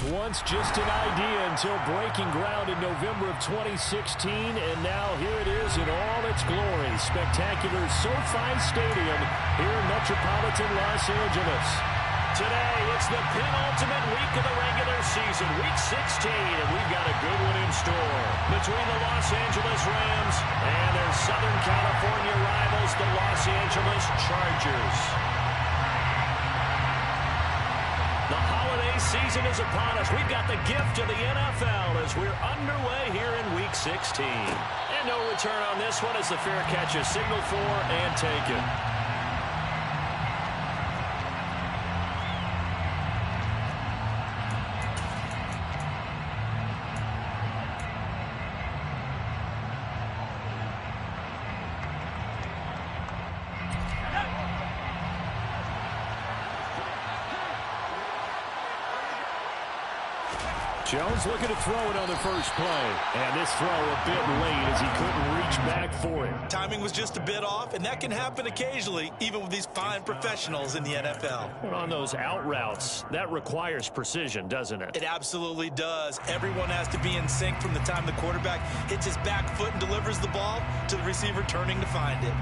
was once just an idea until breaking ground in November of 2016, and now here it is in all its glory. Spectacular SoFi Stadium here in metropolitan Los Angeles. Today, it's the penultimate week of the regular season, week 16, and we've got a good one in store between the Los Angeles Rams and their Southern California rivals, the Los Angeles Chargers. The holiday season is upon us. We've got the gift of the NFL as we're underway here in week 16. And no return on this one as the fair catch is signaled for and taken. Jones looking to throw it on the first play. And this throw a bit late as he couldn't reach back for it. Timing was just a bit off, and that can happen occasionally, even with these fine professionals in the NFL. But on those out routes, that requires precision, doesn't it? It absolutely does. Everyone has to be in sync from the time the quarterback hits his back foot and delivers the ball to the receiver turning to find it.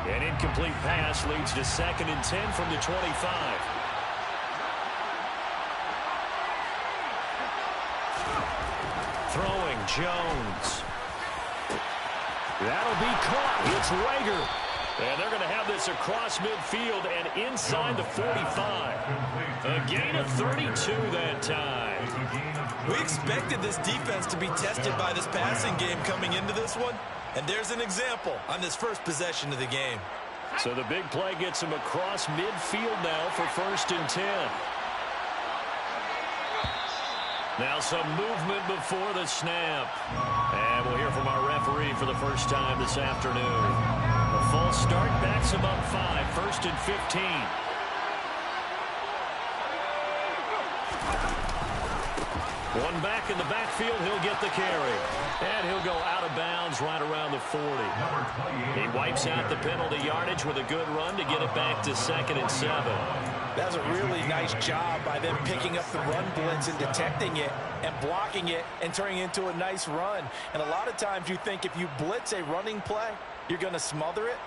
An incomplete pass leads to 2nd and 10 from the 25. Throwing Jones. That'll be caught. It's Rager. And they're going to have this across midfield and inside the 45. A gain of 32 that time. We expected this defense to be tested by this passing game coming into this one. And there's an example on this first possession of the game. So the big play gets him across midfield now for 1st and 10. Now some movement before the snap. And we'll hear from our referee for the first time this afternoon. A false start backs him up 5, 1st and 15. One back in the backfield, he'll get the carry. And he'll go out of bounds right around the 40. He wipes out the penalty yardage with a good run to get it back to 2nd and 7. That was a really nice job by them picking up the run blitz and detecting it and blocking it and turning it into a nice run. And a lot of times you think if you blitz a running play, you're going to smother it.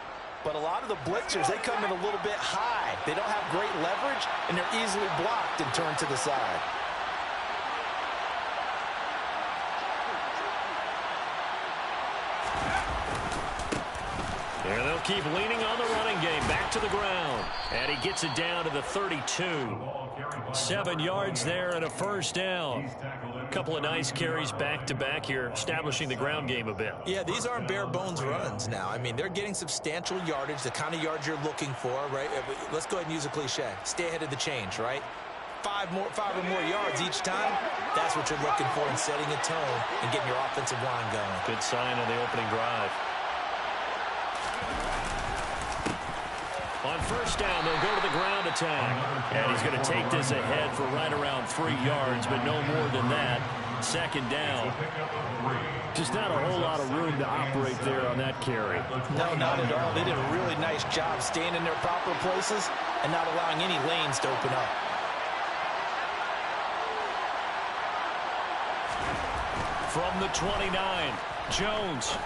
But a lot of the blitzers, they come in a little bit high. They don't have great leverage, and they're easily blocked and turned to the side. Here they'll keep leaning on the running game. Back to the ground. And he gets it down to the 32. 7 yards there and a 1st down. A couple of nice carries back-to-back here, establishing the ground game a bit. Yeah, these aren't bare-bones runs now. I mean, they're getting substantial yardage, the kind of yards you're looking for, right? Let's go ahead and use a cliche. Stay ahead of the change, right? 5 or more yards each time, that's what you're looking for in setting a tone and getting your offensive line going. Good sign on the opening drive. On 1st down, they'll go to the ground attack. And he's going to take this ahead for right around 3 yards, but no more than that. 2nd down. Just not a whole lot of room to operate there on that carry. No, not at all. They did a really nice job staying in their proper places and not allowing any lanes to open up. From the 29, Jones.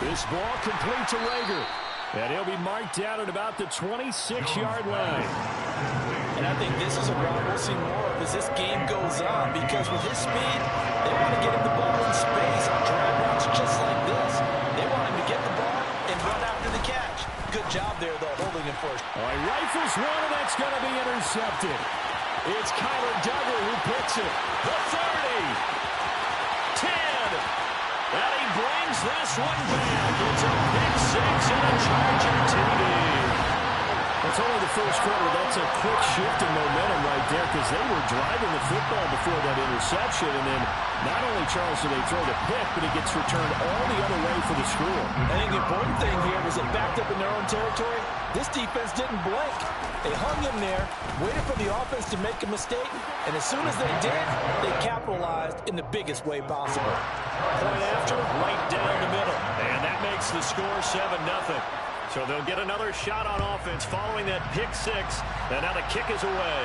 This ball complete to Rager. And he'll be marked down at about the 26-yard line. And I think this is a route we'll see more of as this game goes on, because with his speed, they want to get him the ball in space on drag routes just like this. They want him to get the ball and run after the catch. Good job there, though, holding him first. All right, rifles one, and that's going to be intercepted. It's Kyler Duggar who picks it. The 30. 10. And he brings this one back. It's a pick 6 and a Charger TD. Well, it's only the first quarter. That's a quick shift in momentum right there because they were driving the football before that interception. And then not only, Charles, do they throw the pick, but it gets returned all the other way for the score. I think the important thing here was they backed up in their own territory. This defense didn't blink. They hung in there, waited for the offense to make a mistake, and as soon as they did, they capitalized in the biggest way possible. Point after, right down the middle. And that makes the score 7-0. So they'll get another shot on offense following that pick six. And now the kick is away.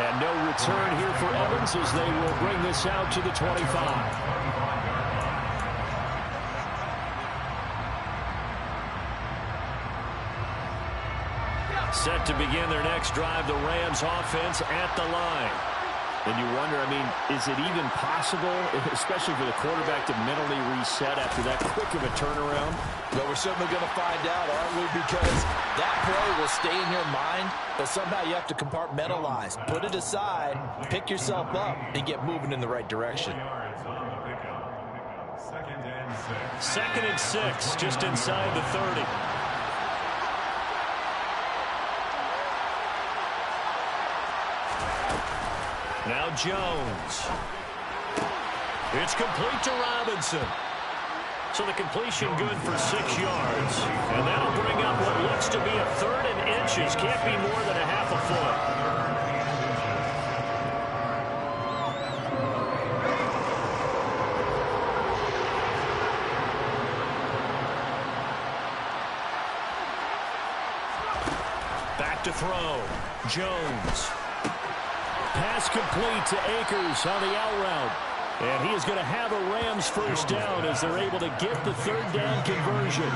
And no return here for Evans as they will bring this out to the 25. Set to begin their next drive, the Rams offense at the line. And you wonder, I mean, is it even possible, especially for the quarterback, to mentally reset after that quick of a turnaround? Well, we're certainly going to find out, aren't we? Because that play will stay in your mind, but somehow you have to compartmentalize. Put it aside, pick yourself up, and get moving in the right direction. 2nd and 6, just inside the 30. Now Jones. It's complete to Robinson. So the completion good for 6 yards. And that'll bring up what looks to be a 3rd and inches. Can't be more than a half a foot. Back to throw. Jones. Pass complete to Akers on the out route. And he is going to have a Rams first down as they're able to get the 3rd down conversion.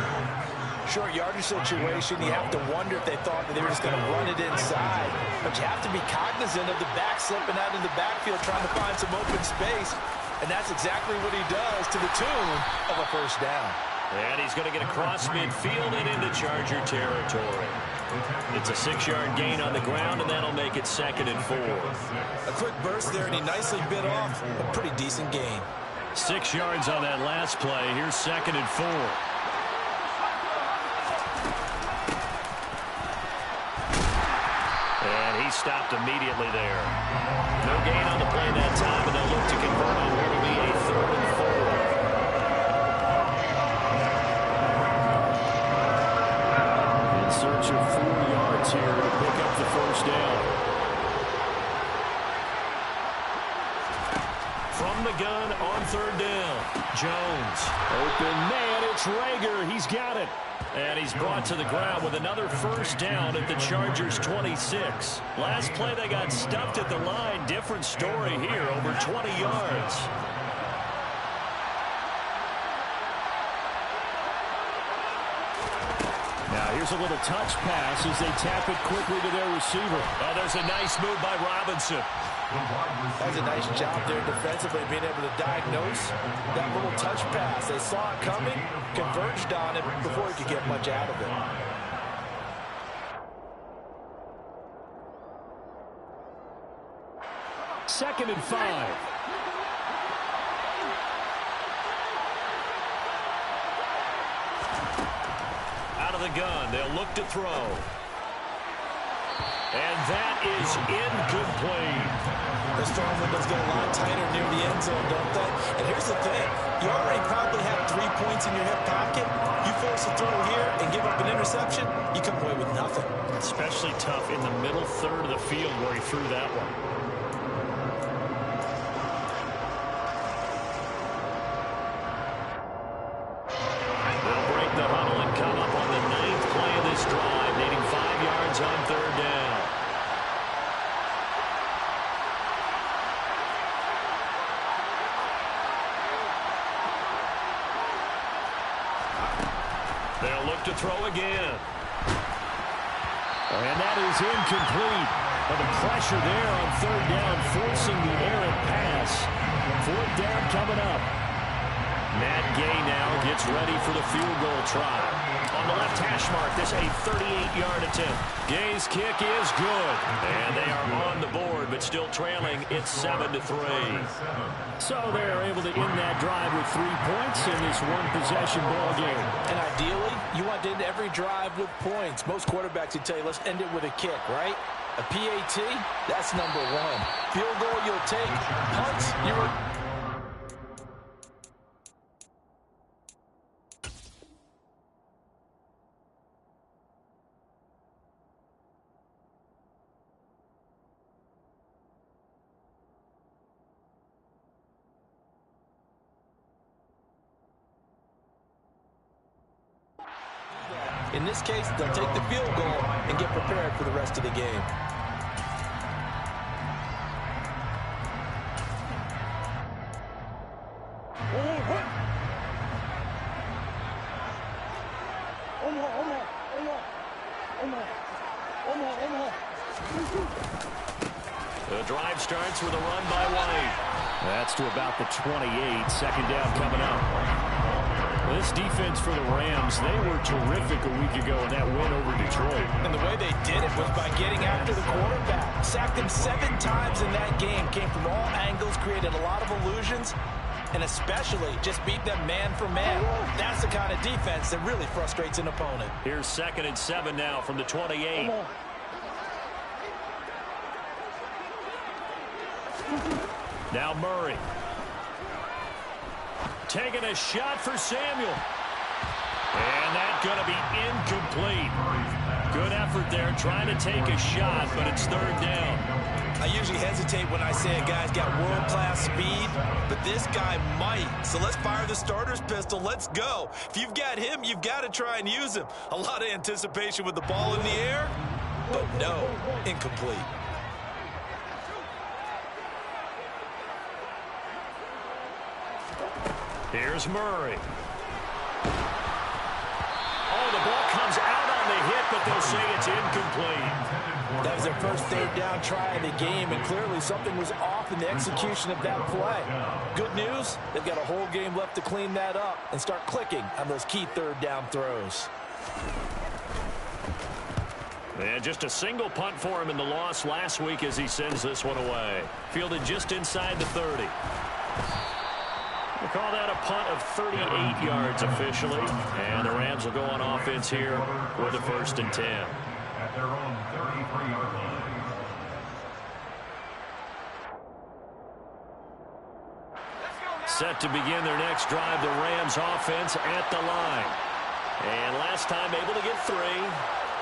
Short yardage situation, you have to wonder if they thought that they were just going to run it inside. But you have to be cognizant of the back slipping out in the backfield trying to find some open space. And that's exactly what he does to the tune of a first down. And he's going to get across midfield and into Charger territory. It's a 6-yard gain on the ground, and that'll make it 2nd and 4. A quick burst there, and he nicely bit off a pretty decent gain. 6 yards on that last play. Here's 2nd and 4. And he stopped immediately there. No gain on the play that time, and they'll look to convert on what will be a 3rd and 4. Search of 4 yards here to pick up the first down. From the gun on 3rd down. Jones. Open man, it's Rager. He's got it. And he's brought to the ground with another first down at the Chargers' 26. Last play they got stuffed at the line. Different story here, over 20 yards. Here's a little touch pass as they tap it quickly to their receiver. Oh, there's a nice move by Robinson. That's a nice job there defensively, being able to diagnose that little touch pass. They saw it coming, converged on it before he could get much out of it. Second and 5. The gun. They'll look to throw. And that is incomplete. The storm windows get a lot tighter near the end zone, don't they? And here's the thing. You already probably have 3 points in your hip pocket. You force a throw here and give up an interception, you come away with nothing. Especially tough in the middle third of the field where he threw that one. On 3rd down. They'll look to throw again. And that is incomplete. But the pressure there on 3rd down, forcing the errant pass. 4th down coming up. Matt Gay now gets ready for the field goal try. On the left hash mark. This a 38-yard attempt. Gay's kick is good. And they are on the board, but still trailing. It's 7-3. So they're able to end that drive with 3 points in this one-possession ball game. And ideally, you want to end every drive with points. Most quarterbacks would tell you, let's end it with a kick, right? A PAT, that's number one. Field goal, you'll take. Punts, you're... In this case, they'll take the field goal and get prepared for the rest of the game. The drive starts with a run by White. That's to about the 28. Second down coming up. This defense for the Rams, they were terrific a week ago in that win over Detroit. And the way they did it was by getting after the quarterback. Sacked him 7 times in that game. Came from all angles, created a lot of illusions, and especially just beat them man for man. That's the kind of defense that really frustrates an opponent. Here's 2nd and 7 now from the 28. Now Murray. Taking a shot for Samuel. And that's going to be incomplete. Good effort there trying to take a shot, but it's 3rd down. I usually hesitate when I say a guy's got world-class speed, but this guy might. So let's fire the starter's pistol. Let's go. If you've got him, you've got to try and use him. A lot of anticipation with the ball in the air, but no, incomplete. Here's Murray. Oh, the ball comes out on the hit, but they'll say it's incomplete. That was their first 3rd down try of the game, and clearly something was off in the execution of that play. Good news, they've got a whole game left to clean that up and start clicking on those key 3rd down throws. And just a single punt for him in the loss last week as he sends this one away. Fielded just inside the 30. We'll call that a punt of 38 yards officially. And the Rams will go on offense here with a 1st and 10. At their own 33-yard line. Set to begin their next drive, the Rams offense at the line. And last time able to get 3.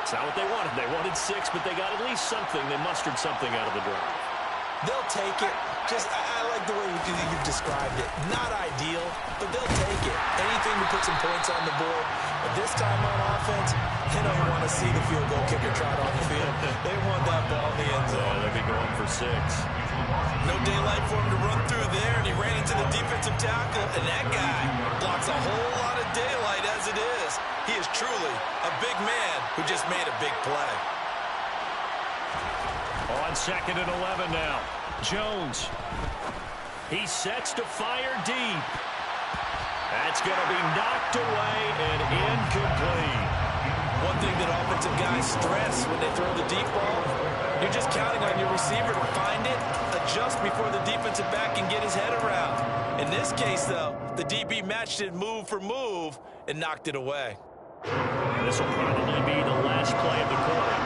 It's not what they wanted. They wanted 6, but they got at least something. They mustered something out of the drive. They'll take it. I like the way you've described it. Not ideal, but they'll take it. Anything to put some points on the board. But this time on offense, they don't want to see the field goal kicker trot on the field. They want that ball in the end zone. They'll be going for 6. No daylight for him to run through there, and he ran into the defensive tackle, and that guy blocks a whole lot of daylight as it is. He is truly a big man who just made a big play. On 2nd and 11 now. Jones. He sets to fire deep. That's going to be knocked away and incomplete. One thing that offensive guys stress when they throw the deep ball, you're just counting on your receiver to find it, adjust before the defensive back can get his head around. In this case, though, the DB matched it move for move and knocked it away. This will probably be the last play of the quarter.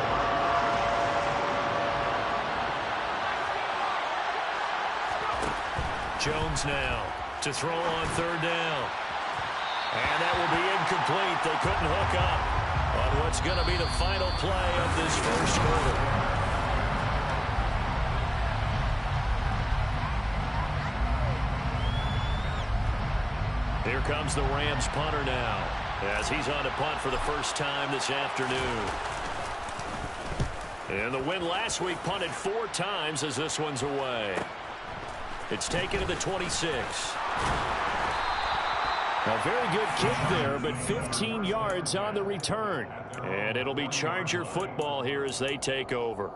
Jones now to throw on 3rd down. And that will be incomplete. They couldn't hook up on what's going to be the final play of this 1st quarter. Here comes the Rams punter now as he's on to punt for the first time this afternoon. And the win last week punted 4 times as this one's away. It's taken to the 26. A very good kick there, but 15 yards on the return. And it'll be Charger football here as they take over.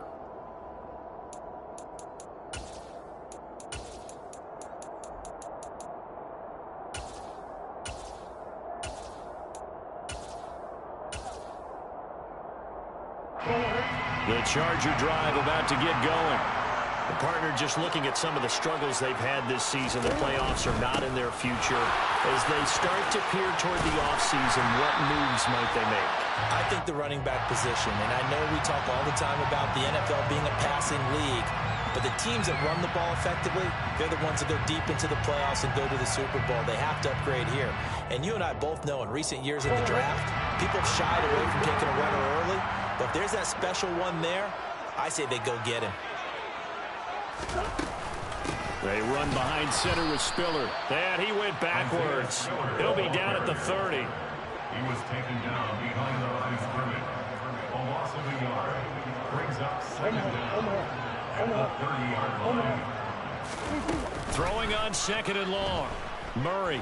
The Charger drive about to get going. The partner just looking at some of the struggles they've had this season. The playoffs are not in their future. As they start to peer toward the offseason, what moves might they make? I think the running back position, and I know we talk all the time about the NFL being a passing league, but the teams that run the ball effectively, they're the ones that go deep into the playoffs and go to the Super Bowl. They have to upgrade here. And you and I both know in recent years in the draft, people have shied away from taking a runner early, but if there's that special one there, I say they go get him. They run behind center with Spiller. And he went backwards. He'll be down at the 30. He was taken down behind the line of scrimmage. A loss of a yard. Brings up second down at the 30-yard line. Throwing on second and long. Murray.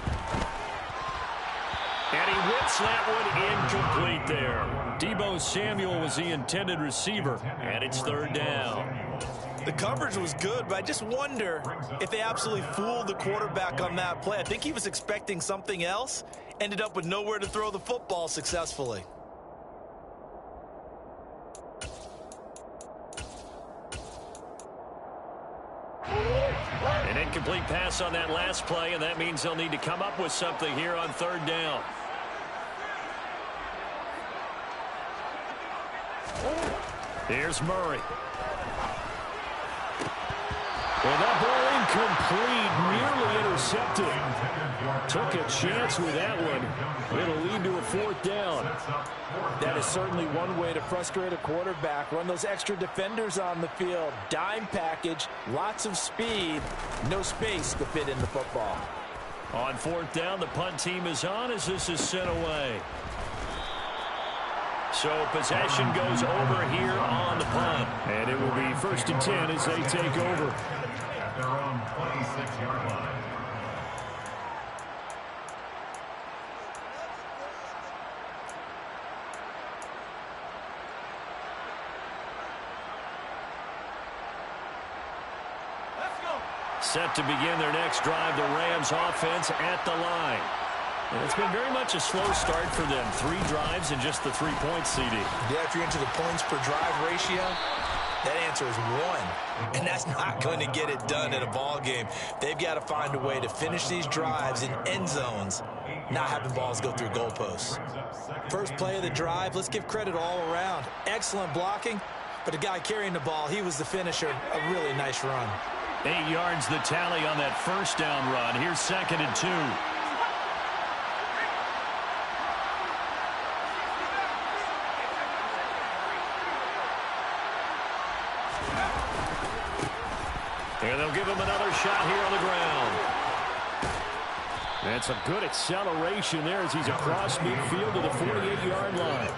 And he whips that one incomplete there. Deebo Samuel was the intended receiver. And it's third down. The coverage was good, but I just wonder if they absolutely fooled the quarterback on that play. I think he was expecting something else, ended up with nowhere to throw the football successfully. An incomplete pass on that last play, and that means they'll need to come up with something here on third down. Here's Murray. Well, that ball incomplete, nearly intercepted. Took a chance with that one. It'll lead to a fourth down. That is certainly one way to frustrate a quarterback. Run those extra defenders on the field. Dime package, lots of speed, no space to fit in the football. On fourth down, the punt team is on as this is sent away. So possession goes over here on the punt. And it will be 1st and 10 as they take over. At their own 26-yard line. Set to begin their next drive, the Rams offense at the line. And it's been very much a slow start for them. 3 drives and just the 3 points, CD. Yeah, if you're into the points per drive ratio, that answer is 1. And that's not going to get it done in a ball game. They've got to find a way to finish these drives in end zones, not having balls go through goalposts. First play of the drive, let's give credit all around. Excellent blocking, but the guy carrying the ball, he was the finisher. A really nice run. 8 yards the tally on that first down run. Here's 2nd and 2. And they'll give him another shot here on the ground. That's a good acceleration there as he's across midfield to the 48-yard line.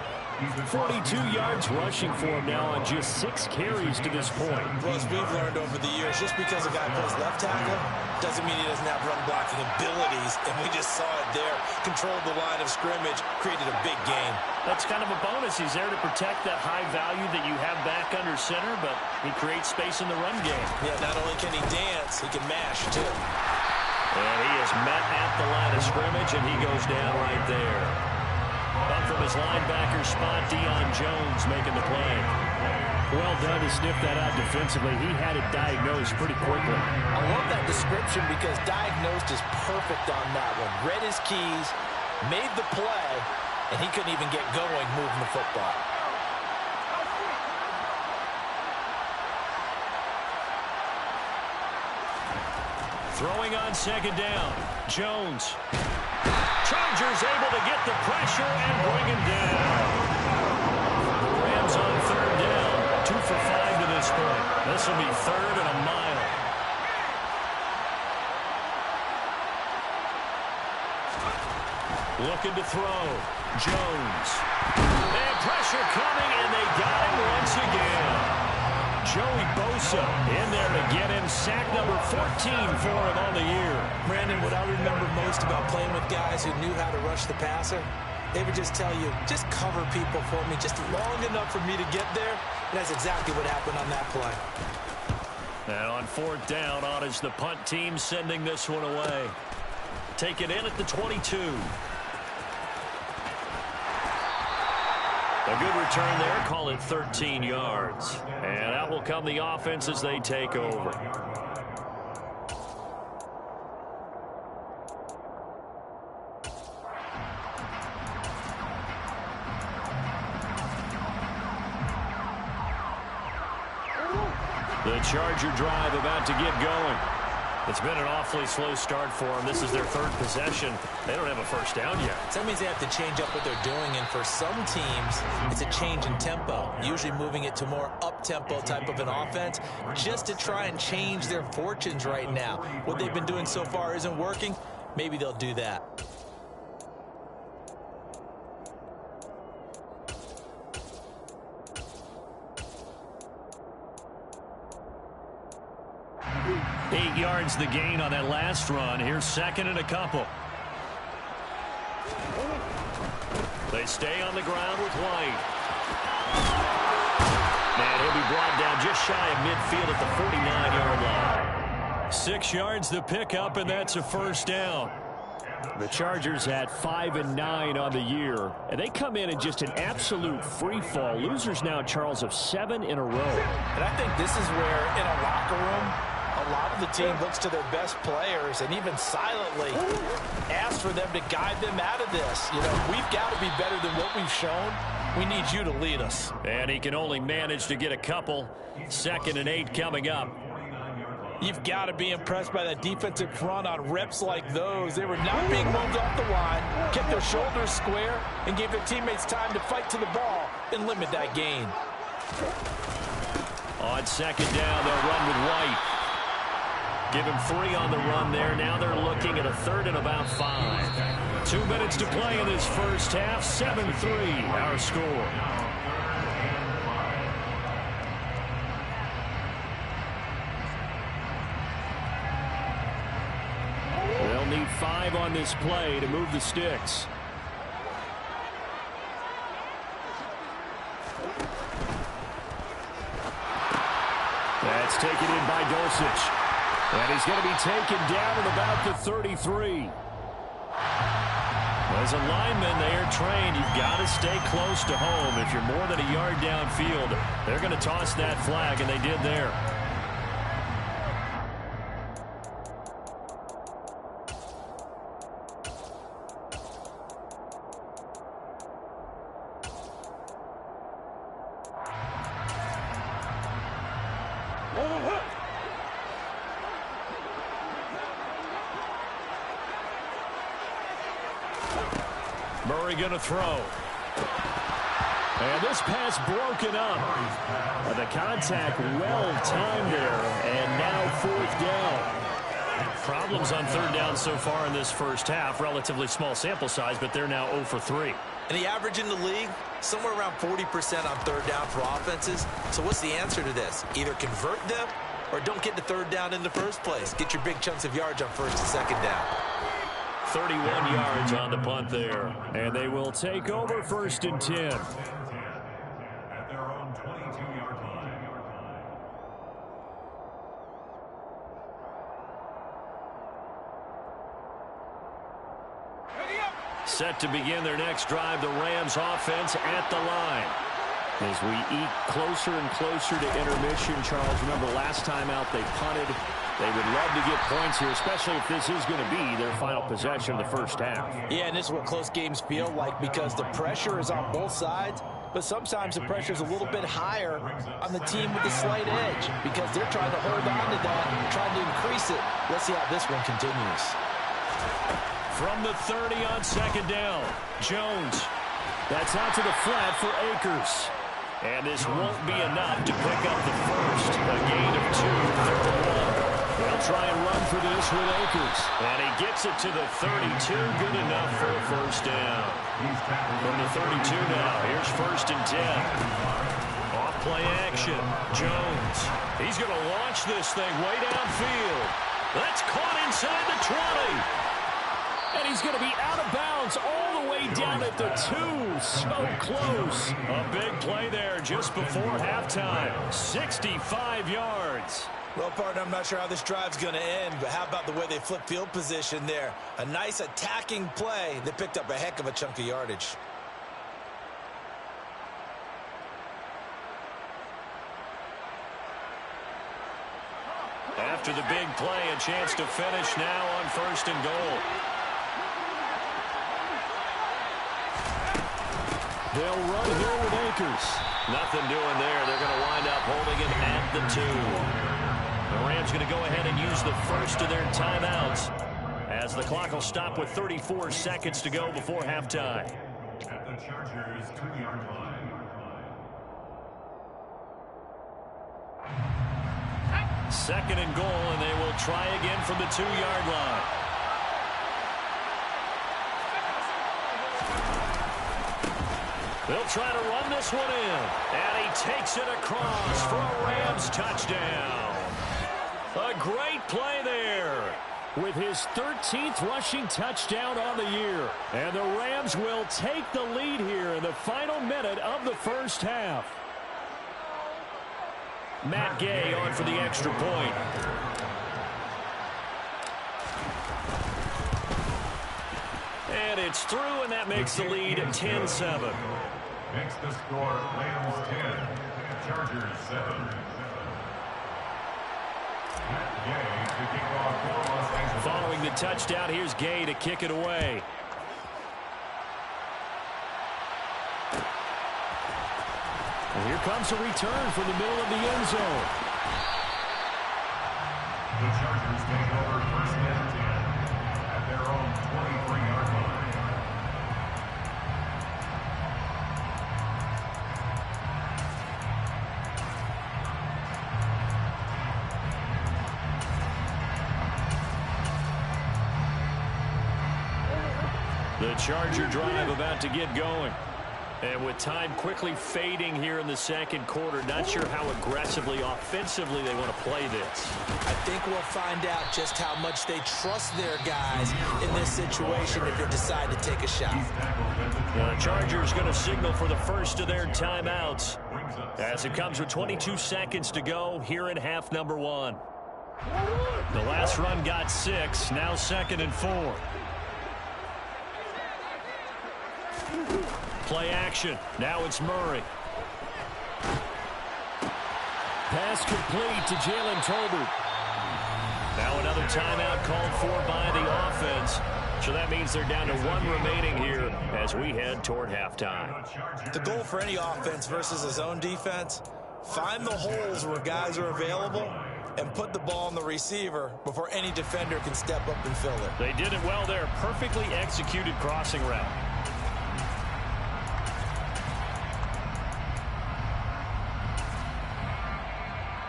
42 yards rushing for him now on just 6 carries to this point. Plus, we've learned over the years, just because a guy plays left tackle doesn't mean he doesn't have run blocking abilities, and we just saw it there. Controlled the line of scrimmage, created a big gain. That's kind of a bonus. He's there to protect that high value that you have back under center, but he creates space in the run game. Yeah, not only can he dance, he can mash, too. And he is met at the line of scrimmage, and he goes down right there. Up from his linebacker spot, Deion Jones making the play. Well done to sniff that out defensively. He had it diagnosed pretty quickly. I love that description because diagnosed is perfect on that one. Read his keys, made the play, and he couldn't even get going moving the football. Throwing on 2nd down, Jones. Chargers able to get the pressure and bring him down. The Rams on 3rd down, 2 for 5 to this point. This will be 3rd and a mile. Looking to throw, Jones. And pressure coming, and they got him once again. Joey Bosa in there to get him. Sack number 14 for him on the year. Brandon, what I remember most about playing with guys who knew how to rush the passer, they would just tell you, just cover people for me just long enough for me to get there. And that's exactly what happened on that play. And on 4th down, on is the punt team sending this one away. Take it in at the 22. A good return there, call it 13 yards. And out will come the offense as they take over. The Charger drive about to get going. It's been an awfully slow start for them. This is their third possession. They don't have a first down yet. So that means they have to change up what they're doing, and for some teams, it's a change in tempo, usually moving it to more up-tempo type of an offense just to try and change their fortunes right now. What they've been doing so far isn't working. Maybe they'll do that. Eight yards the gain on that last run. Here's second and a couple. They stay on the ground with White. And he'll be brought down just shy of midfield at the 49-yard line. 6 yards the pickup, and that's a first down. The Chargers had 5 and 9 on the year, and they come in just an absolute free fall. Losers now, Charles, of 7 in a row. And I think this is where, in a locker room, a lot of the team looks to their best players and even silently asks for them to guide them out of this. You know, we've got to be better than what we've shown. We need you to lead us. And he can only manage to get a couple. 2nd and 8 coming up. You've got to be impressed by that defensive front on reps like those. They were not being moved off the line, kept their shoulders square, and gave their teammates time to fight to the ball and limit that gain. On 2nd down, they'll run with White. Give him 3 on the run there. Now they're looking at a 3rd and about 5. 2 minutes to play in this first half. 7-3 our score. They'll need 5 on this play to move the sticks. That's taken in by Dulcich. And he's going to be taken down at about the 33. As a lineman, they are trained. You've got to stay close to home. If you're more than a yard downfield, they're going to toss that flag, and they did there. Murray going to throw. And this pass broken up. The contact well timed there. And now 4th down. Problems on 3rd down so far in this first half. Relatively small sample size, but they're now 0 for 3. And the average in the league, somewhere around 40% on 3rd down for offenses. So what's the answer to this? Either convert them or don't get the 3rd down in the first place. Get your big chunks of yards on 1st and 2nd down. 31 yards on the punt there. And they will take over 1st and 10. At their own 22-yard line. Set to begin their next drive, the Rams offense at the line. As we eke closer and closer to intermission, Charles, remember last time out they punted. They would love to get points here, especially if this is going to be their final possession of the first half. Yeah, and this is what close games feel like because the pressure is on both sides, but sometimes the pressure is a little bit higher on the team with the slight edge because they're trying to hold on to that, trying to increase it. Let's see how this one continues. From the 30 on 2nd down, Jones. That's out to the flat for Akers. And this won't be enough to pick up the first. A gain of 2, 3rd and 1. They'll try and run for this with Akers. And he gets it to the 32. Good enough for a first down. From the 32 now, here's 1st and 10. Off-play action. Jones. He's going to launch this thing way downfield. That's caught inside the 20. And he's going to be out of bounds all the way down at the 2. So close. A big play there just before halftime. 65 yards. Well, partner, I'm not sure how this drive's going to end, but how about the way they flip field position there? A nice attacking play that picked up a heck of a chunk of yardage. After the big play, a chance to finish now on 1st and goal. They'll run here with Akers. Nothing doing there. They're going to wind up holding it at the 2. The Rams going to go ahead and use the first of their timeouts, as the clock will stop with 34 seconds to go before halftime. At the Chargers' 2-yard line. 2nd and goal, and they will try again from the 2-yard line. They'll try to run this one in, and he takes it across for a Rams touchdown. A great play there, with his 13th rushing touchdown on the year. And the Rams will take the lead here in the final minute of the first half. Matt Gay on for the extra point. And it's through, and that makes the lead 10-7. Makes the score Rams 10, Chargers 7. Gay to kick off for Los Angeles. Following the touchdown, here's Gay to kick it away. And here comes a return from the middle of the end zone. The Chargers take over 1st and 10 at their own 23-yard line. The Charger drive about to get going. And with time quickly fading here in the 2nd quarter, not sure how aggressively, offensively they want to play this. I think we'll find out just how much they trust their guys in this situation if they decide to take a shot. The Chargers going to signal for the first of their timeouts, as it comes with 22 seconds to go here in half number 1. The last run got 6, now 2nd and 4. Play action. Now it's Murray. Pass complete to Jalen Tolbert. Now another timeout called for by the offense. So that means they're down to 1 remaining here as we head toward halftime. The goal for any offense versus a zone defense, find the holes where guys are available and put the ball on the receiver before any defender can step up and fill it. They did it well there. Perfectly executed crossing route.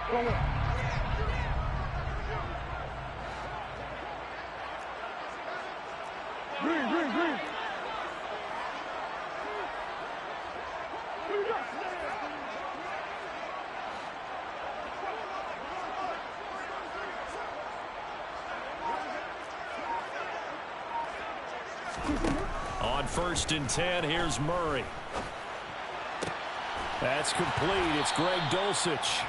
Green. On 1st and 10, here's Murray. That's complete. It's Greg Dulcich.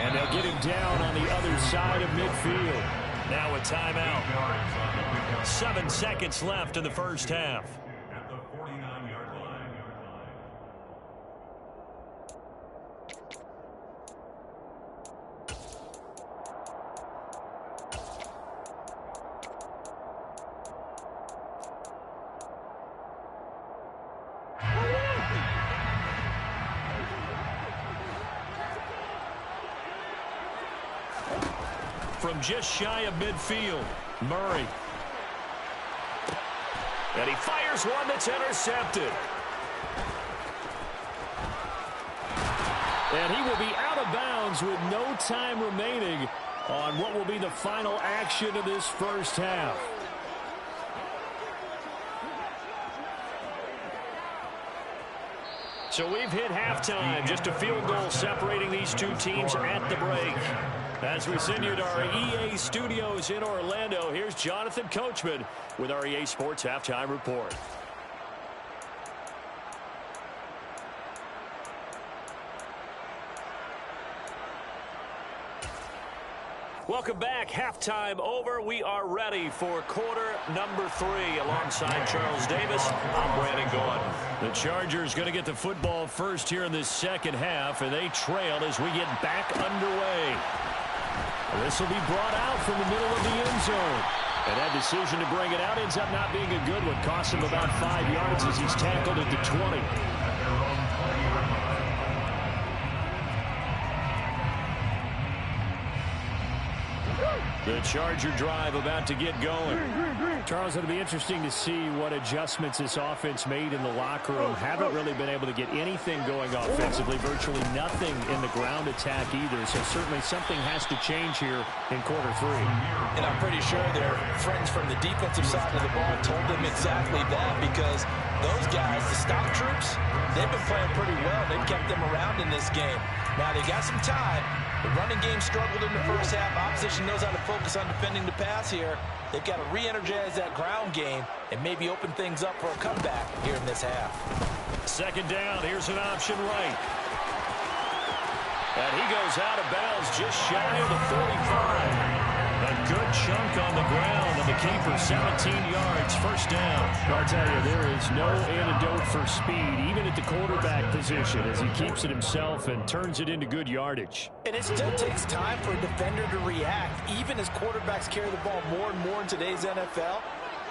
And they'll get him down on the other side of midfield. Now a timeout. 7 seconds left in the first half. At the 49-yard line. From just shy of midfield, Murray. And he fires one that's intercepted. And he will be out of bounds with no time remaining on what will be the final action of this first half. So we've hit halftime, just a field goal separating these two teams at the break. As we send you to our EA studios in Orlando, here's Jonathan Coachman with our EA Sports Halftime Report. Welcome back. Halftime over. We are ready for quarter number 3. Alongside Charles Davis, I'm Brandon Gaudin. The Chargers going to get the football first here in this second half, and they trail as we get back underway. This will be brought out from the middle of the end zone. And that decision to bring it out ends up not being a good one. Cost him about 5 yards as he's tackled at the 20. The Charger drive about to get going. Charles, it'll be interesting to see what adjustments this offense made in the locker room. Haven't really been able to get anything going offensively. Virtually nothing in the ground attack either. So certainly something has to change here in quarter 3. And I'm pretty sure their friends from the defensive side of the ball told them exactly that, because those guys, the stop troops, they've been playing pretty well. They've kept them around in this game. Now they got some time. The running game struggled in the first half. Opposition knows how to focus on defending the pass here. They've got to re-energize that ground game and maybe open things up for a comeback here in this half. Second down. Here's an option right. And he goes out of bounds just shy of the 45. A good chunk on the ground of the keeper, 17 yards, first down. I'll tell you, there is no antidote for speed, even at the quarterback position, as he keeps it himself and turns it into good yardage. And it still takes time for a defender to react, even as quarterbacks carry the ball more and more in today's NFL.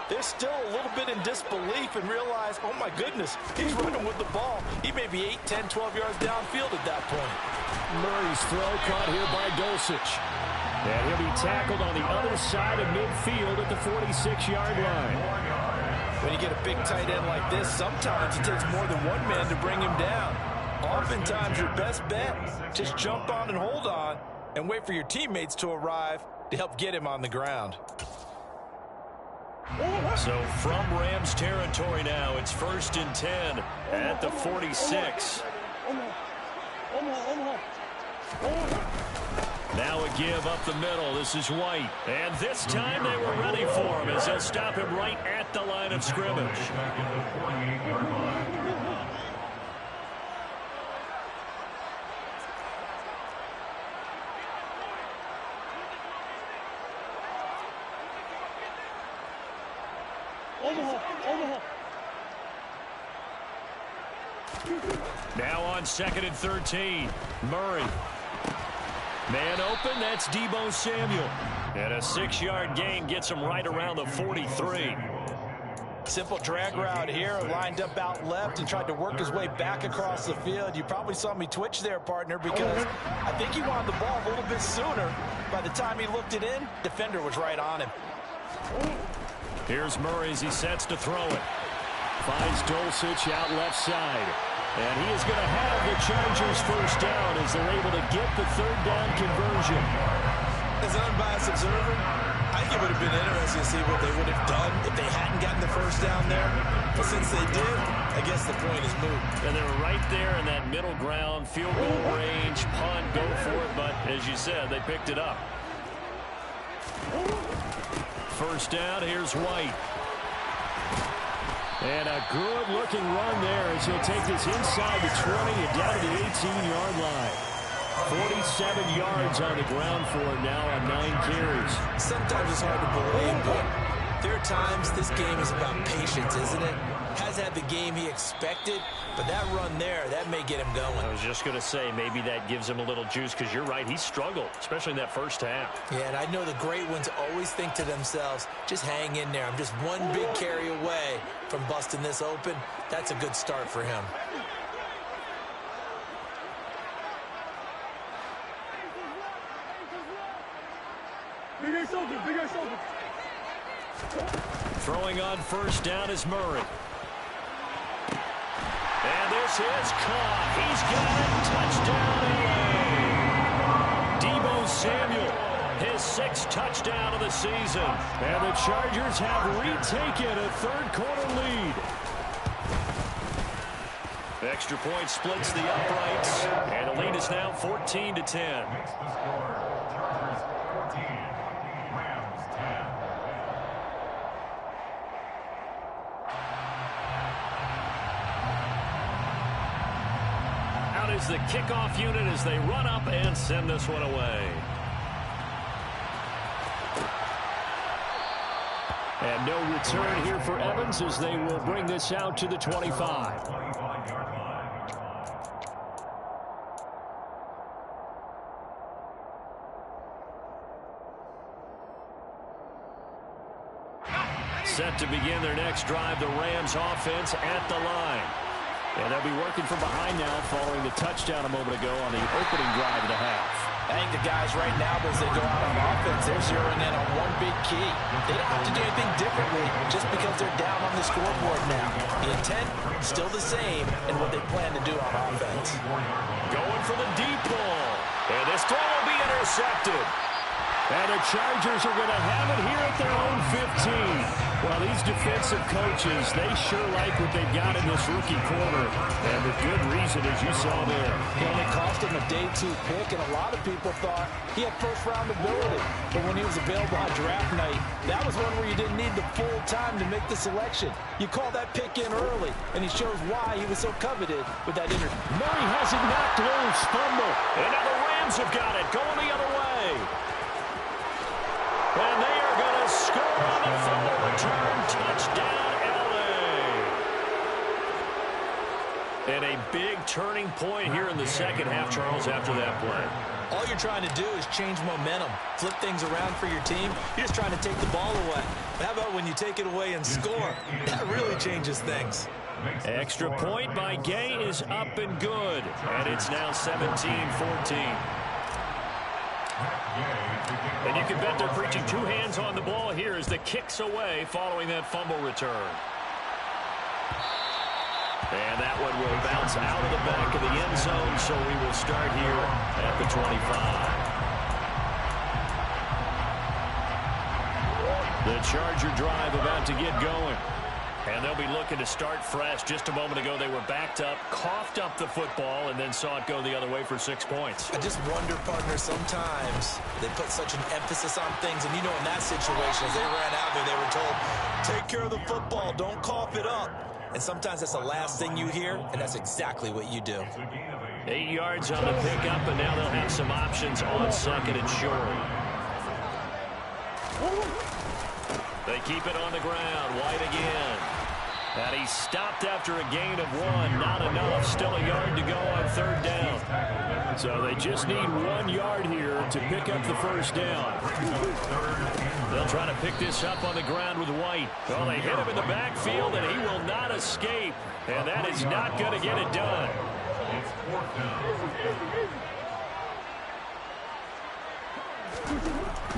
They're still a little bit in disbelief and realize, oh my goodness, he's running with the ball. He may be 8, 10, 12 yards downfield at that point. Murray's throw caught here by Dulcich. And he'll be tackled on the other side of midfield at the 46-yard line. When you get a big tight end like this, sometimes it takes more than one man to bring him down. Oftentimes, your best bet, just jump on and hold on and wait for your teammates to arrive to help get him on the ground. So from Rams territory now, it's 1st and 10 at the 46. Now a give up the middle. This is White. And this time they were ready for him as they'll stop him right at the line of scrimmage. Now on 2nd and 13. Murray. Man open, that's Deebo Samuel. And a 6-yard gain gets him right around the 43. Simple drag route here, lined up out left and tried to work his way back across the field. You probably saw me twitch there, partner, because I think he wanted the ball a little bit sooner. By the time he looked it in, defender was right on him. Here's Murray as he sets to throw it. Finds Dulcich out left side. And he is going to have the Chargers first down as they're able to get the 3rd down conversion. As an unbiased observer, I think it would have been interesting to see what they would have done if they hadn't gotten the first down there. But since they did, I guess the point is moot. And they were right there in that middle ground, field goal range, punt, go for it. But as you said, they picked it up. First down, here's White. And a good-looking run there as he'll take this inside the 20 and down to the 18-yard line. 47 yards on the ground for him now on 9 carries. Sometimes it's hard to believe, but there are times this game is about patience, isn't it? Has had the game he expected, but that run there, that may get him going. I was just going to say, maybe that gives him a little juice, because you're right, he struggled, especially in that first half. Yeah, and I know the great ones always think to themselves, just hang in there. I'm just one big carry away from busting this open. That's a good start for him. Throwing on first down is Murray. And this is caught. He's got it. Touchdown, LA. Deebo Samuel, his 6th touchdown of the season. And the Chargers have retaken a 3rd quarter lead. Extra point splits the uprights. And the lead is now 14-10. Makes the score. Chargers 14, Rams 10. Out is the kickoff unit as they run up and send this one away. And no return here for Evans as they will bring this out to the 25. set to begin their next drive. The Rams offense at the line. And they'll be working from behind now following the touchdown a moment ago on the opening drive of the half. I think the guys right now, as they go out on offense, they're zeroing in on one big key. They don't have to do anything differently just because they're down on the scoreboard now. The intent, still the same in what they plan to do on offense. Going for the deep ball. And this throw will be intercepted. And the Chargers are going to have it here at their own 15. Well, these defensive coaches, they sure like what they've got in this rookie corner. And with good reason, as you saw there. And it cost him a day 2 pick, and a lot of people thought he had first-round ability. But when he was available on draft night, that was one where you didn't need the full time to make the selection. You call that pick in early, and he shows why he was so coveted with that interview. Murray has it knocked loose, fumble. And now the Rams have got it, going the other way. And they are going to score on the fumble return. Touchdown, L.A. And a big turning point here in the second half, Charles, after that play. All you're trying to do is change momentum, flip things around for your team. You're just trying to take the ball away. How about when you take it away and score? That really changes things. Extra point by Gay is up and good. And it's now 17-14. And you can bet they're preaching 2 hands on the ball here as the kick's away following that fumble return. And that one will bounce out of the back of the end zone, so we will start here at the 25. The Charger drive about to get going. And they'll be looking to start fresh. Just a moment ago, they were backed up, coughed up the football, and then saw it go the other way for 6 points. I just wonder, partner, sometimes they put such an emphasis on things. And, you know, in that situation, as they ran out there, they were told, take care of the football, don't cough it up. And sometimes that's the last thing you hear, and that's exactly what you do. 8 yards on the pickup, and now they'll have some options on second and short. They keep it on the ground. White again. And he stopped after a gain of 1. Not enough. Still a yard to go on third down. So they just need 1 yard here to pick up the first down. They'll try to pick this up on the ground with White. Well, they hit him in the backfield, and he will not escape. And that is not going to get it done.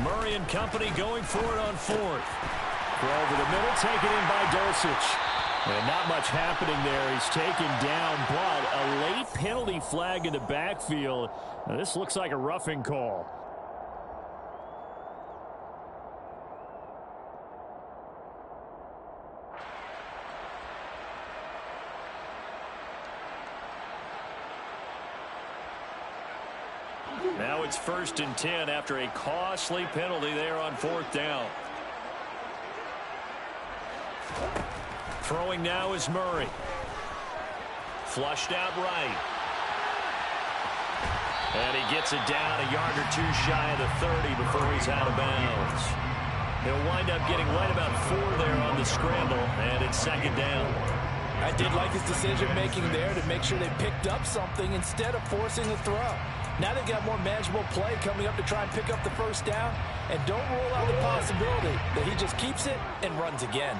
Murray and company going for it on 4th. Over the middle, taken in by Dulcich. And not much happening there. He's taken down, but a late penalty flag in the backfield. Now, this looks like a roughing call. Now it's 1st and 10 after a costly penalty there on 4th down. Throwing now is Murray. Flushed out right. And he gets it down a yard or 2 shy of the 30 before he's out of bounds. He'll wind up getting right about 4 there on the scramble, and it's 2nd down. I did like his decision-making there to make sure they picked up something instead of forcing the throw. Now they've got more manageable play coming up to try and pick up the first down, and don't rule out the possibility that he just keeps it and runs again.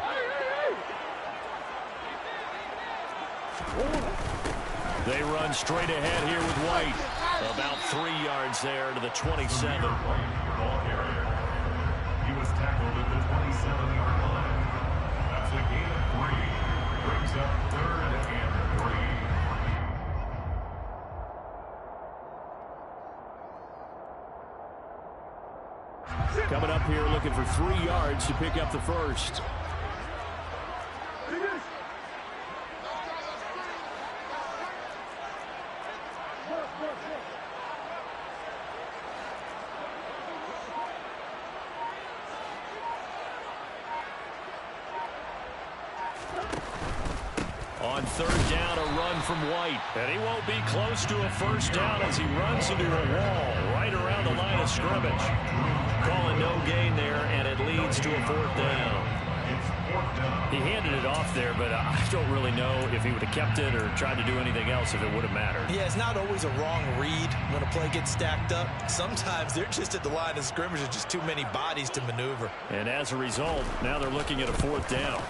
They run straight ahead here with White. About 3 yards there to the 27. He was tackled at the 27-yard line. That's a gain of 3. Brings up 3rd and 3. Coming up here looking for 3 yards to pick up the first. On 3rd down, a run from White. And he won't be close to a first down as he runs into a wall right around the line of scrimmage. Calling no gain there, and it leads to a 4th down. He handed it off there, but I don't really know if he would have kept it or tried to do anything else if it would have mattered. Yeah, it's not always a wrong read when a play gets stacked up. Sometimes they're just at the line of scrimmage. There's just too many bodies to maneuver. And as a result, now they're looking at a 4th down.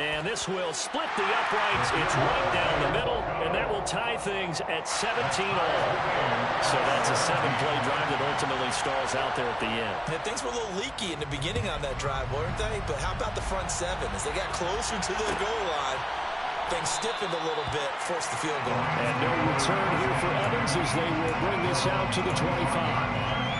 And this will split the uprights. It's right down the middle, and that will tie things at 17 all. So that's a 7-play drive that ultimately stalls out there at the end. And things were a little leaky in the beginning on that drive, weren't they? But how about the front 7? As they got closer to the goal line, things stiffened a little bit, forced the field goal. And no return here for Evans as they will bring this out to the 25.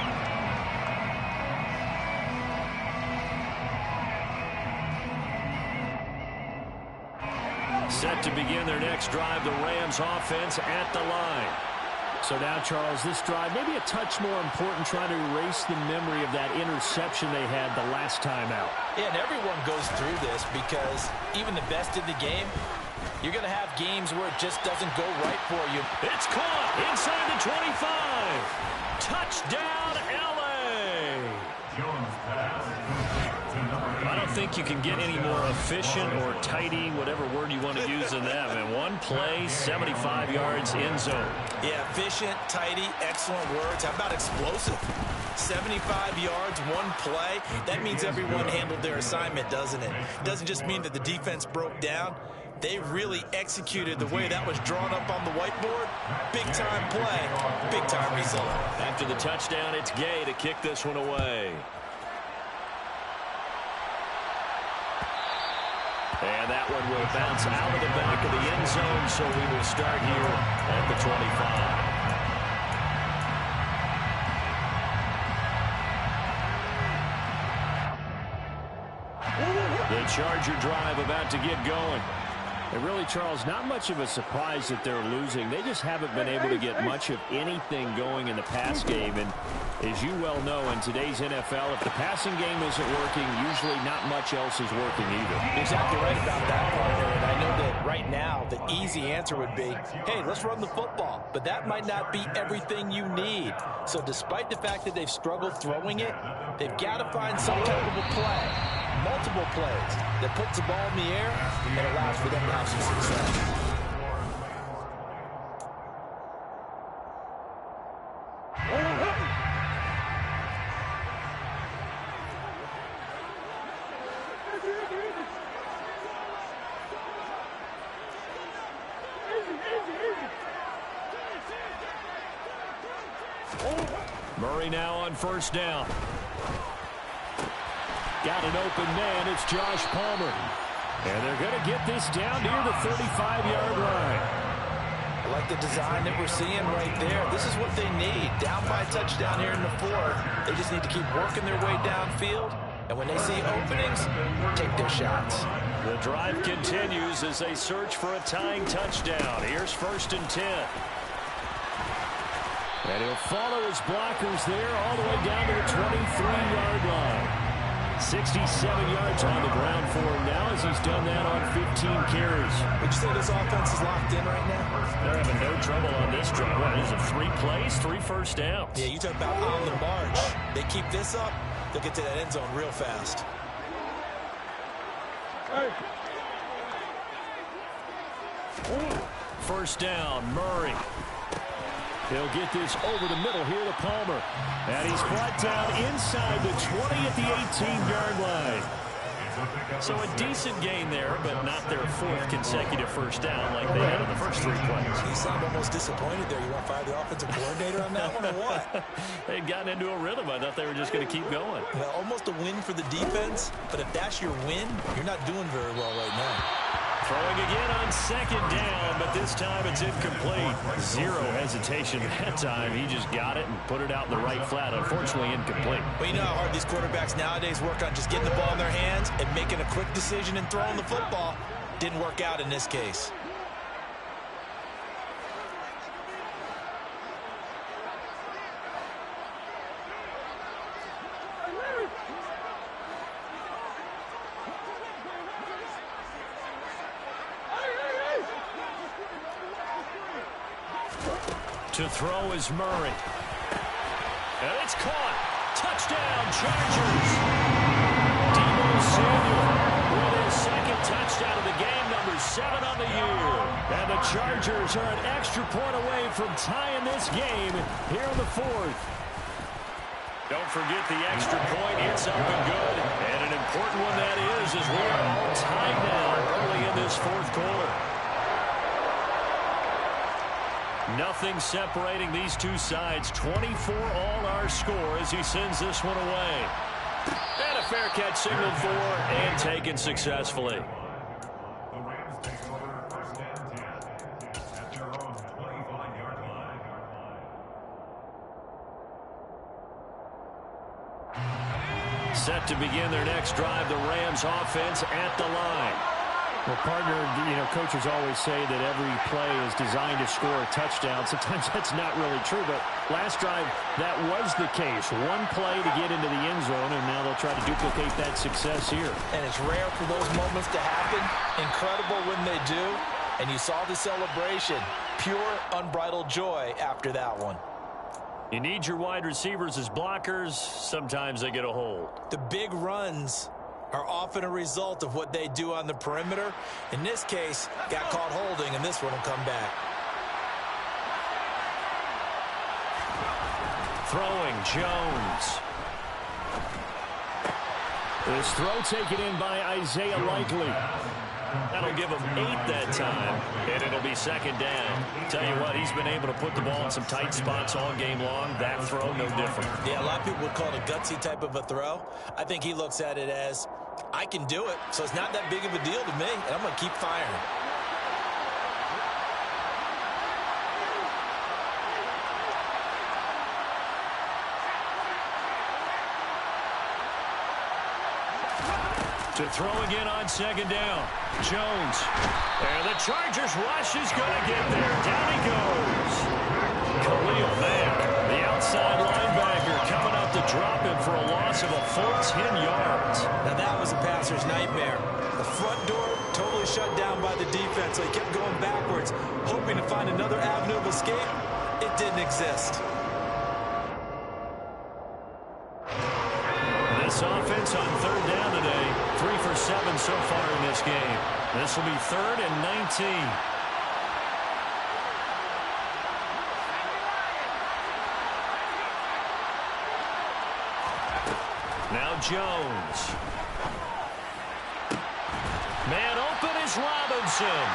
Set to begin their next drive, the Rams offense at the line. So now, Charles, this drive maybe a touch more important, trying to erase the memory of that interception they had the last time out. Yeah, and everyone goes through this because even the best in the game, you're going to have games where it just doesn't go right for you. It's caught inside the 25. Touchdown, L.A. Jones pass. I don't think you can get any more efficient or tidy, whatever word you want to use in that. And one play, 75 yards, end zone. Yeah, efficient, tidy, excellent words. How about explosive? 75 yards, one play. That means everyone handled their assignment, doesn't it? It doesn't just mean that the defense broke down. They really executed the way that was drawn up on the whiteboard. Big-time play, big-time result. After the touchdown, it's Gay to kick this one away. And that one will bounce out of the back of the end zone, so we will start here at the 25. The Charger drive about to get going. And really, Charles, not much of a surprise that they're losing. They just haven't been able to get much of anything going in the pass game. And as you well know, in today's NFL, if the passing game isn't working, usually not much else is working either. Exactly right about that, partner. And I know that right now the easy answer would be, hey, let's run the football. But that might not be everything you need. So despite the fact that they've struggled throwing it, they've got to find some type of a play. Multiple plays that puts the ball in the air and allows for them to have some success. Murray now on 1st down. Got an open man. It's Josh Palmer. And they're going to get this down near the 35-yard line. I like the design that we're seeing right there. This is what they need. Down by a touchdown here in the 4th. They just need to keep working their way downfield. And when they see openings, take their shots. The drive continues as they search for a tying touchdown. Here's 1st and 10. And he'll follow his blockers there all the way down to the 23-yard line. 67 yards on the ground for him now as he's done that on 15 carries. Would you say this offense is locked in right now? They're having no trouble on this drive. What is it, 3 plays, 3 first downs? Yeah, you talk about on the march. They keep this up, they'll get to that end zone real fast. First down, Murray. He'll get this over the middle here to Palmer. And he's brought down inside the 20 at the 18-yard line. So a decent gain there, but not their 4th consecutive first down like they had on the first 3 plays. You sound almost disappointed there. You want to fire the offensive coordinator on that one or what? They'd gotten into a rhythm. I thought they were just going to keep going. Well, almost a win for the defense, but if that's your win, you're not doing very well right now. Throwing again on 2nd down, but this time it's incomplete. Zero hesitation that time. He just got it and put it out in the right flat. Unfortunately, incomplete. Well, you know how hard these quarterbacks nowadays work on just getting the ball in their hands and making a quick decision and throwing the football. Didn't work out in this case. To throw is Murray. And it's caught. Touchdown, Chargers. Deebo Samuel with his second touchdown of the game, number 7 on the year. And the Chargers are an extra point away from tying this game here in the 4th. Don't forget the extra point. It's up and good. And an important one that is, as we are all tied now early in this 4th quarter. Nothing separating these two sides. 24 all our score as he sends this one away. And a fair catch signaled for and taken successfully. The Rams take over first and 10 at their own 25-yard line. Set to begin their next drive, the Rams offense at the line. Well, partner, coaches always say that every play is designed to score a touchdown. Sometimes that's not really true, but last drive, that was the case. One play to get into the end zone, and now they'll try to duplicate that success here. And it's rare for those moments to happen. Incredible when they do. And you saw the celebration. Pure, unbridled joy after that one. You need your wide receivers as blockers. Sometimes they get a hold. The big runs are often a result of what they do on the perimeter. In this case, got caught holding, and this one will come back. Throwing, Jones. This throw taken in by Isaiah Likely. That'll give him 8 that time, and it'll be second down. Tell you what, he's been able to put the ball in some tight spots all game long. That throw, no different. Yeah, a lot of people would call it a gutsy type of a throw. I think he looks at it as, I can do it, so it's not that big of a deal to me, and I'm going to keep firing. To throw again on second down. Jones. And the Chargers rush is going to get there. Down he goes. Khalil Mack, the outside linebacker, coming up to drop him for a loss of a full 10 yards. Now that was a passer's nightmare. The front door totally shut down by the defense, so he kept going backwards, hoping to find another avenue of escape. It didn't exist. This offense on third down today, 3 for 7 so far in this game. This will be 3rd and 19. Now Jones. Man open is Robinson.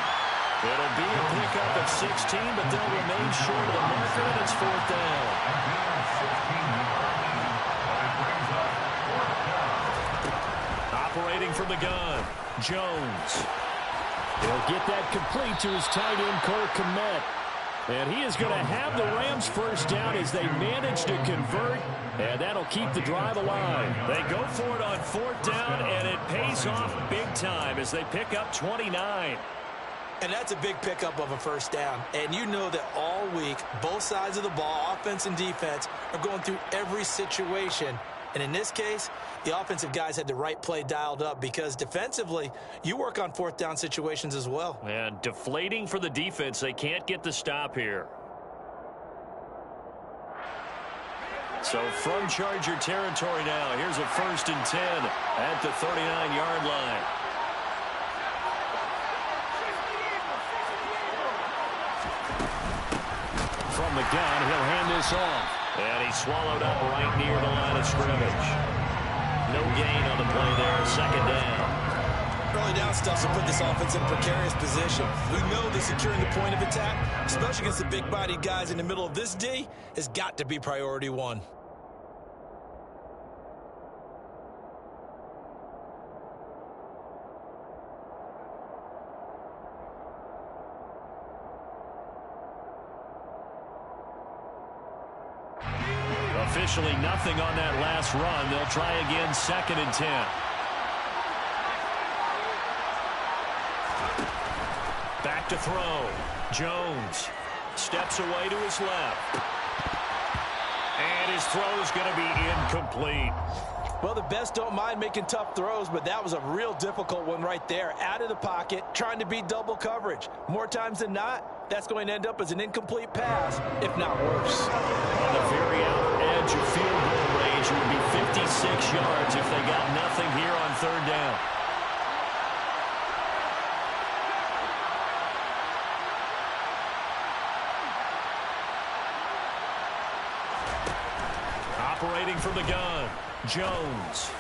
It'll be a pickup of 16, but they'll remain short of the marker, and it's 4th down. Operating from the gun, Jones. He'll get that complete to his tight end, Cole Kmet. And he is going to have the Rams first down as they manage to convert, and that'll keep the drive alive. They go for it on 4th down, and it pays off big time as they pick up 29. And that's a big pickup of a first down. And you know that all week, both sides of the ball, offense and defense, are going through every situation. And in this case, the offensive guys had the right play dialed up because defensively, you work on 4th down situations as well. And deflating for the defense. They can't get the stop here. So from Charger territory now, here's a 1st and 10 at the 39-yard line. From the gun, he'll hand this off. And he's swallowed up right near the line of scrimmage. No gain on the play there. Second down. Early down stuff will put this offense in a precarious position. We know that securing the point of attack, especially against the big-bodied guys in the middle of this D, has got to be priority 1. Officially nothing on that last run. They'll try again, 2nd and 10. Back to throw. Jones steps away to his left. And his throw is going to be incomplete. Well, the best don't mind making tough throws, but that was a real difficult one right there. Out of the pocket, trying to beat double coverage. More times than not, that's going to end up as an incomplete pass, if not worse. On the very outer edge of field goal range, it would be 56 yards if they got nothing here on 3rd down. operating from the gun. Jones.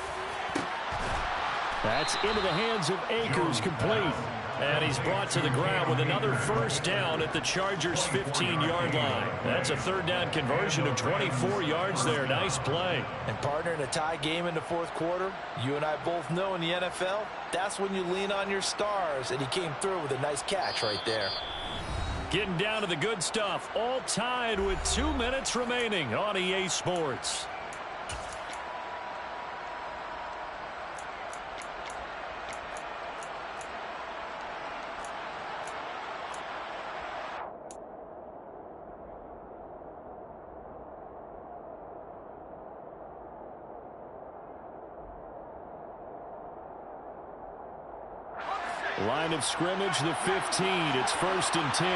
That's into the hands of Akers, complete. And he's brought to the ground with another first down at the Chargers' 15-yard line. That's a third down conversion of 24 yards there. Nice play. And partner, in a tie game in the fourth quarter, you and I both know in the NFL, that's when you lean on your stars. And he came through with a nice catch right there. Getting down to the good stuff. All tied with 2 minutes remaining on EA Sports. Line of scrimmage, the 15. It's 1st and 10.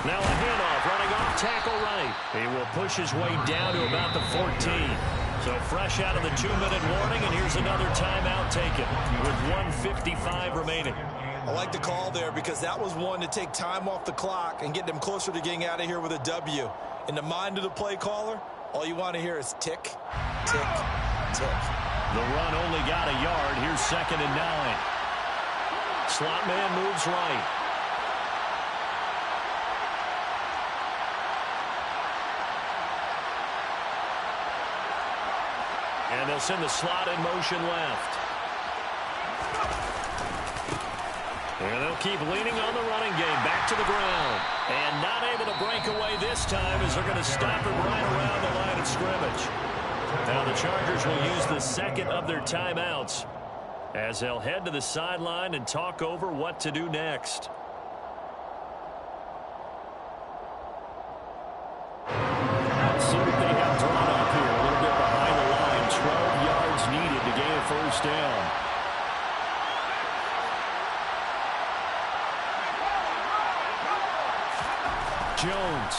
Now a handoff, running off tackle right. He will push his way down to about the 14. So fresh out of the 2-minute warning, and here's another timeout taken with 1:55 remaining. I like the call there because that was one to take time off the clock and get them closer to getting out of here with a W. In the mind of the play caller, all you want to hear is tick, tick, tick. The run only got a yard. Here's 2nd and 9. Slot man moves right. And they'll send the slot in motion left. And they'll keep leaning on the running game. Back to the ground. And not able to break away this time as they're going to stop him right around the line of scrimmage. Now the Chargers will use the second of their timeouts as they'll head to the sideline and talk over what to do next. Let's see what they have drawn up here. A little bit behind the line. 12 yards needed to gain a first down. Jones.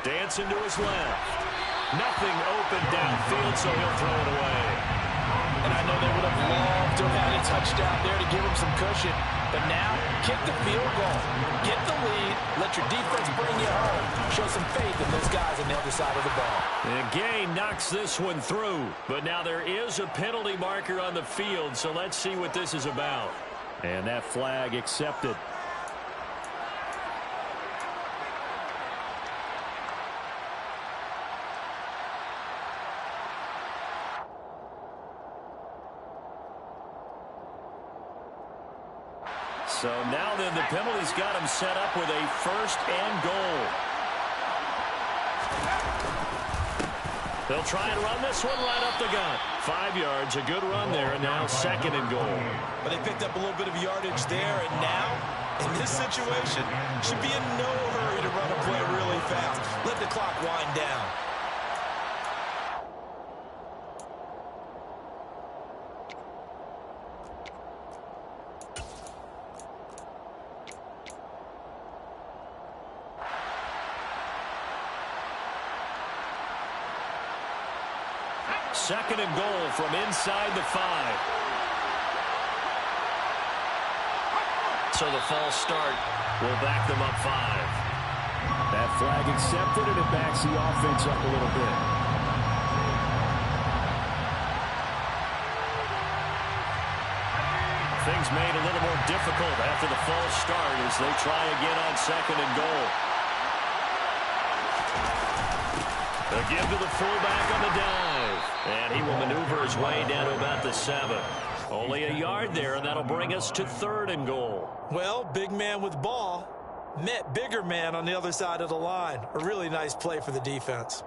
Dancing to his left. Nothing open downfield, so he'll throw it away. And I know they would have loved to have had a touchdown there to give him some cushion. But now, kick the field goal. Get the lead. Let your defense bring you home. Show some faith in those guys on the other side of the ball. And Gay knocks this one through. But now there is a penalty marker on the field, so let's see what this is about. And that flag accepted. So now then the penalty's got him set up with a 1st and goal. They'll try and run this one right up the gut. 5 yards, a good run there, and now 2nd and goal. But they picked up a little bit of yardage there, and now, in this situation, should be in no hurry to run a play really fast. Let the clock wind down. Second and goal from inside the 5. So the false start will back them up 5. That flag accepted, and it backs the offense up a little bit. Things made a little more difficult after the false start as they try again on 2nd and goal. They'll give to the fullback on the dive. And he will maneuver his way down to about the 7. Only a yard there, and that'll bring us to 3rd and goal. Well, big man with ball met bigger man on the other side of the line. A really nice play for the defense.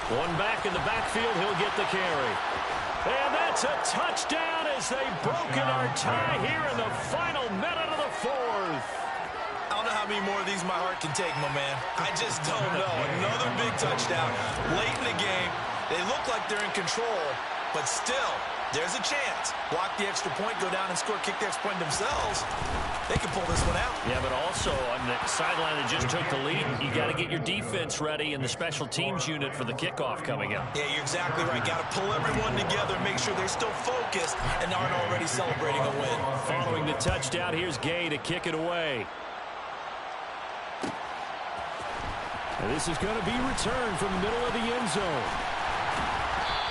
One back in the backfield, he'll get the carry. And that's a touchdown as they've broken our tie here in the final minute of the fourth. I don't know how many more of these my heart can take, my man. I just don't know. Another big touchdown late in the game. They look like they're in control, but still, there's a chance. Block the extra point, go down and score, kick the extra point themselves. They can pull this one out. Yeah, but also on the sideline that just took the lead, you got to get your defense ready in the special teams unit for the kickoff coming up. Yeah, you're exactly right. Got to pull everyone together, make sure they're still focused and aren't already celebrating a win. Following the touchdown, here's Gay to kick it away. And this is going to be returned from the middle of the end zone.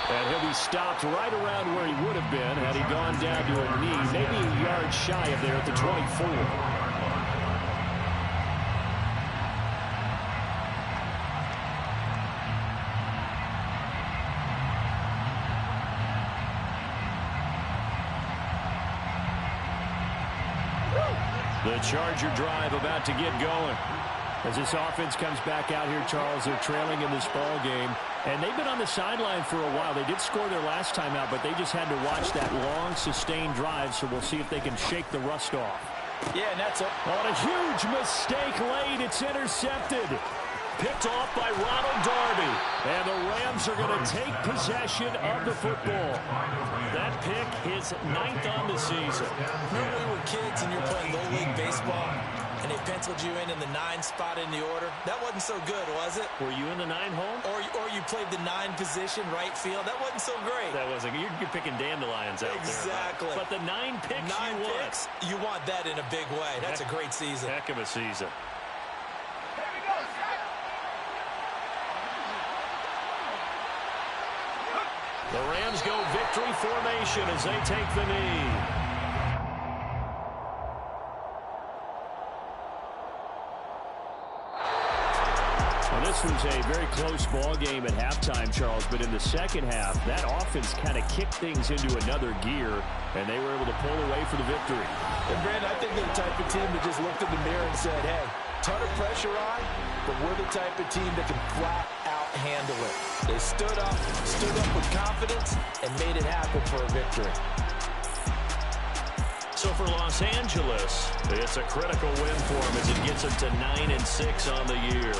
And he'll be stopped right around where he would have been had he gone down to a knee, maybe a yard shy of there at the 24. The Charger drive about to get going. As this offense comes back out here, Charles, they're trailing in this ball game. And they've been on the sideline for a while. They did score their last time out, but they just had to watch that long, sustained drive, so we'll see if they can shake the rust off. Yeah, and that's on a huge mistake late. It's intercepted. Picked off by Ronald Darby. And the Rams are going to take possession of the football. That pick is 9th on the season. Remember when we were kids and you're playing Little League Baseball? And they penciled you in the 9 spot in the order. That wasn't so good, was it? Were you in the 9 hole? Or you played the 9 position, right field. That wasn't so great. That wasn't. You're picking dandelions out exactly. there. But the 9 picks you want that in a big way. That's a great season. Heck of a season. The Rams go victory formation as they take the knee. This was a very close ball game at halftime, Charles, but in the second half, that offense kind of kicked things into another gear, and they were able to pull away for the victory. And, Brandon, I think they're the type of team that just looked in the mirror and said, hey, ton of pressure on, but we're the type of team that can flat out handle it. They stood up with confidence, and made it happen for a victory. So for Los Angeles, it's a critical win for them as it gets them to 9-6 on the year.